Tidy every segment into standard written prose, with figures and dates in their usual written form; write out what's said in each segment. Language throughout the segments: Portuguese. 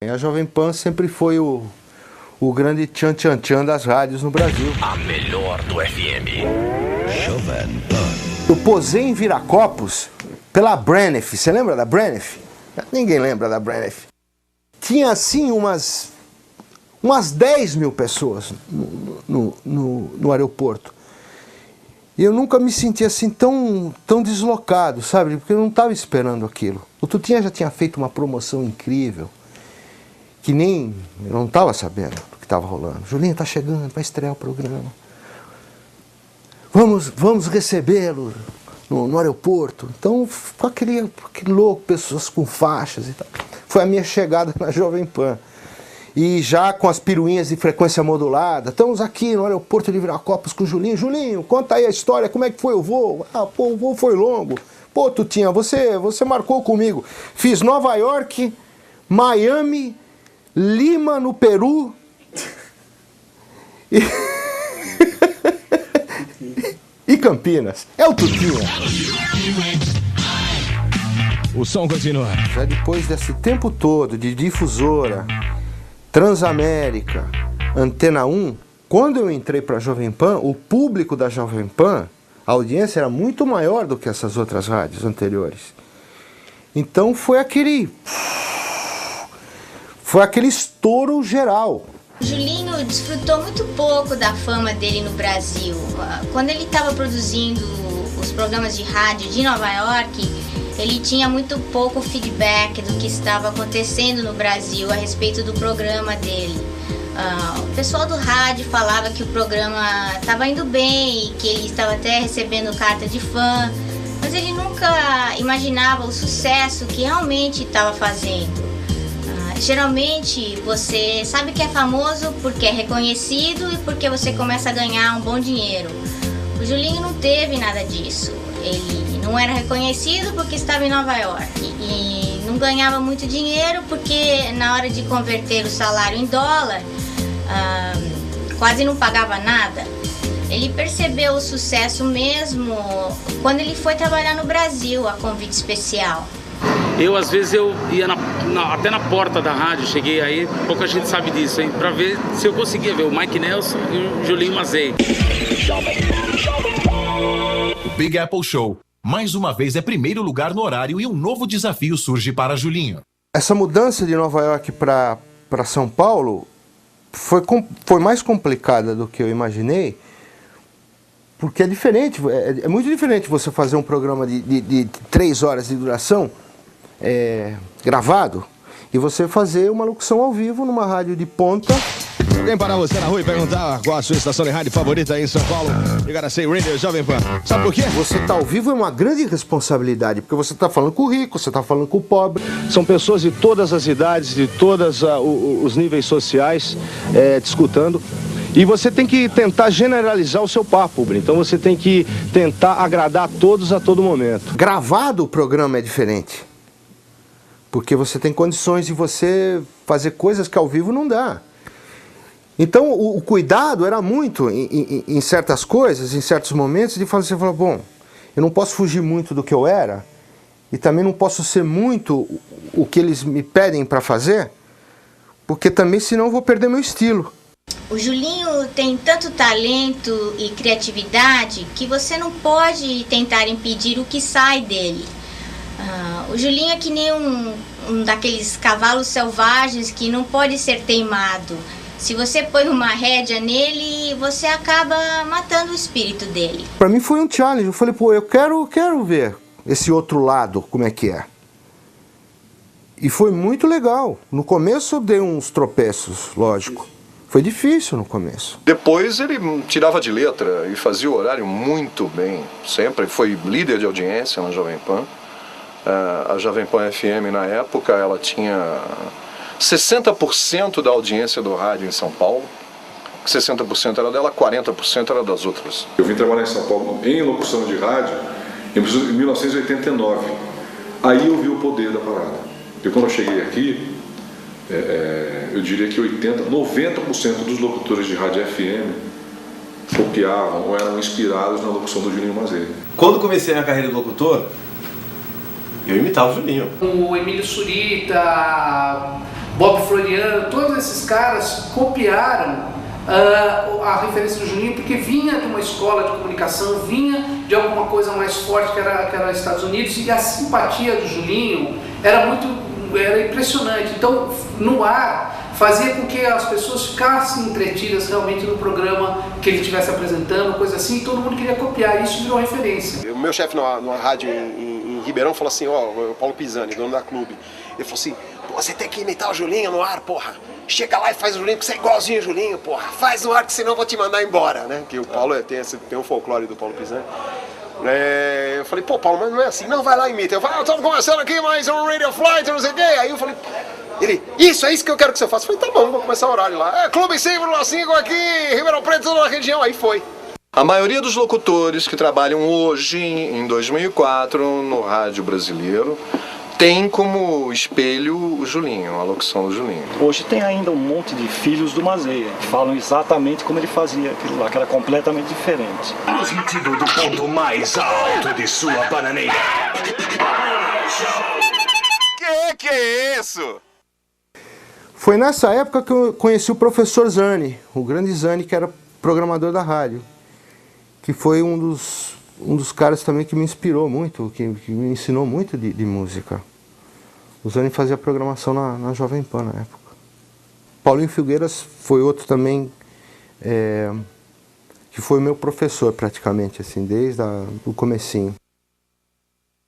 A Jovem Pan sempre foi o grande tchan-tchan-tchan das rádios no Brasil. A melhor do FM. Jovem Pan. Eu posei em Viracopos pela Brenneth. Você lembra da Brenneth? Ninguém lembra da Brenneth. Tinha assim umas 10 mil pessoas no aeroporto. E eu nunca me senti assim tão deslocado, sabe? Porque eu não estava esperando aquilo. O Tutinha já tinha feito uma promoção incrível, que nem eu não estava sabendo do que estava rolando. Julinho está chegando, vai estrear o programa. Vamos recebê-lo no aeroporto. Então, ficou aquele louco, pessoas com faixas e tal. Foi a minha chegada na Jovem Pan. E já com as piruinhas de frequência modulada, estamos aqui no aeroporto de Viracopos com o Julinho. Julinho, conta aí a história, como é que foi o voo? O voo foi longo. Pô, Tutinha, você marcou comigo. Fiz Nova York, Miami, Lima, no Peru. E Campinas. É o Tutinha. O som continua. Já depois desse tempo todo de difusora, Transamérica, Antena 1, quando eu entrei para a Jovem Pan, o público da Jovem Pan, a audiência era muito maior do que essas outras rádios anteriores. Então foi aquele estouro geral. O Julinho desfrutou muito pouco da fama dele no Brasil. Quando ele estava produzindo os programas de rádio de Nova York, ele tinha muito pouco feedback do que estava acontecendo no Brasil a respeito do programa dele. O pessoal do rádio falava que o programa estava indo bem e que ele estava até recebendo carta de fã, mas ele nunca imaginava o sucesso que realmente estava fazendo. Geralmente você sabe que é famoso porque é reconhecido e porque você começa a ganhar um bom dinheiro. O Julinho não teve nada disso. Ele não era reconhecido porque estava em Nova York e não ganhava muito dinheiro porque na hora de converter o salário em dólar, quase não pagava nada. Ele percebeu o sucesso mesmo quando ele foi trabalhar no Brasil, a convite especial. Às vezes eu ia até na porta da rádio, cheguei aí, pouca gente sabe disso, hein, pra ver se eu conseguia ver o Mike Nelson e o Julinho Mazei. O Big Apple Show, mais uma vez, é primeiro lugar no horário e um novo desafio surge para Julinho. Essa mudança de Nova York para São Paulo foi mais complicada do que eu imaginei, porque é diferente, é muito diferente você fazer um programa de 3 horas de duração, gravado, e você fazer uma locução ao vivo numa rádio de ponta. Alguém parar você na rua e perguntar qual a sua estação de rádio favorita aí em São Paulo, you gotta say Radio Jovem Pan. Sabe por quê? Você tá ao vivo é uma grande responsabilidade, porque você tá falando com o rico, você tá falando com o pobre. São pessoas de todas as idades, de todos os níveis sociais te escutando. E você tem que tentar generalizar o seu papo, Breno. Então você tem que tentar agradar a todos a todo momento. Gravado o programa é diferente, porque você tem condições de você fazer coisas que ao vivo não dá. Então o cuidado era muito em certas coisas, em certos momentos, de você falar, bom, eu não posso fugir muito do que eu era, e também não posso ser muito o que eles me pedem para fazer, porque também senão eu vou perder meu estilo. O Julinho tem tanto talento e criatividade que você não pode tentar impedir o que sai dele. O Julinho é que nem um daqueles cavalos selvagens que não pode ser teimado. Se você põe uma rédea nele, você acaba matando o espírito dele. Para mim foi um challenge. Eu falei, pô, eu quero ver esse outro lado, como é que é. E foi muito legal. No começo eu dei uns tropeços, lógico. Foi difícil no começo. Depois ele tirava de letra e fazia o horário muito bem. Sempre foi líder de audiência na Jovem Pan. A Jovem Pan FM na época, ela tinha 60% da audiência do rádio em São Paulo. 60% era dela, 40% era das outras. Eu vim trabalhar em São Paulo em locução de rádio em 1989. Aí eu vi o poder da parada. E quando eu cheguei aqui, eu diria que 90% dos locutores de rádio FM copiavam ou eram inspirados na locução do Julinho Mazei. Quando comecei minha carreira de locutor, eu imitava o Julinho. O Emílio Surita, Bob Floriano, todos esses caras copiaram a referência do Julinho, porque vinha de uma escola de comunicação, vinha de alguma coisa mais forte que era Estados Unidos, e a simpatia do Julinho era impressionante. Então, no ar, fazia com que as pessoas ficassem entretidas realmente no programa que ele estivesse apresentando, coisa assim, e todo mundo queria copiar, isso virou referência. O meu chefe numa rádio em Ribeirão falou assim, o Paulo Pisani, dono da Clube, ele falou assim, você tem que imitar o Julinho no ar, porra. Chega lá e faz o Julinho, porque você é igualzinho o Julinho, porra. Faz no ar, que senão eu vou te mandar embora, né? Que o Paulo tem um folclore do Paulo Pisani. Eu falei, pô, Paulo, mas não é assim. Não, vai lá e imita. Eu falei, estamos começando aqui mais um Radio Flight, não sei o quê. Aí eu falei, é isso que eu quero que você faça. Eu falei, tá bom, vou começar o horário lá. Clube 100,5 aqui, Ribeirão Preto, toda a região. Aí foi. A maioria dos locutores que trabalham hoje, em 2004, no rádio brasileiro, tem como espelho o Julinho, a locução do Julinho. Hoje tem ainda um monte de filhos do Mazeia, que falam exatamente como ele fazia aquilo lá, que era completamente diferente. Transmitido do ponto mais alto de sua bananeira. Que é isso? Foi nessa época que eu conheci o professor Zani, o grande Zani, que era programador da rádio, que foi um dos caras também que me inspirou muito, que me ensinou muito de música. O Zani fazia programação na Jovem Pan na época. Paulinho Filgueiras foi outro também, que foi meu professor praticamente, assim, desde o comecinho.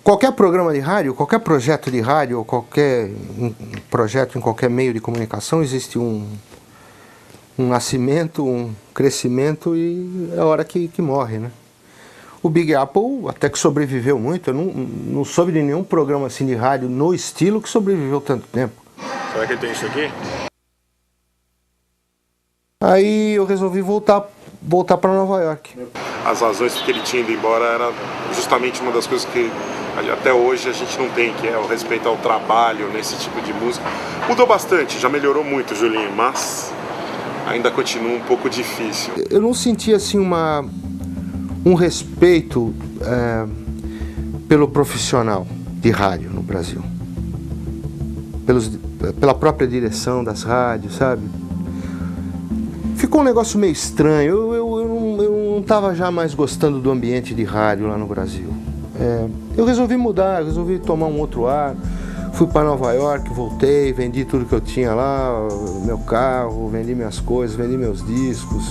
Qualquer programa de rádio, qualquer projeto de rádio, ou qualquer projeto em qualquer meio de comunicação, existe um nascimento, um crescimento e é a hora que morre, né? O Big Apple até que sobreviveu muito. Eu não soube de nenhum programa assim de rádio no estilo que sobreviveu tanto tempo. Será que ele tem isso aqui? Aí eu resolvi voltar para Nova York. As razões que ele tinha ido embora era justamente uma das coisas que até hoje a gente não tem, que é o respeito ao trabalho nesse tipo de música. Mudou bastante, já melhorou muito, Julinho, mas ainda continua um pouco difícil. Eu não senti assim um respeito pelo profissional de rádio no Brasil. Pela própria direção das rádios, sabe? Ficou um negócio meio estranho. Eu não estava já mais gostando do ambiente de rádio lá no Brasil. Eu resolvi mudar, resolvi tomar um outro ar. Fui para Nova York, voltei, vendi tudo que eu tinha lá, meu carro, vendi minhas coisas, vendi meus discos.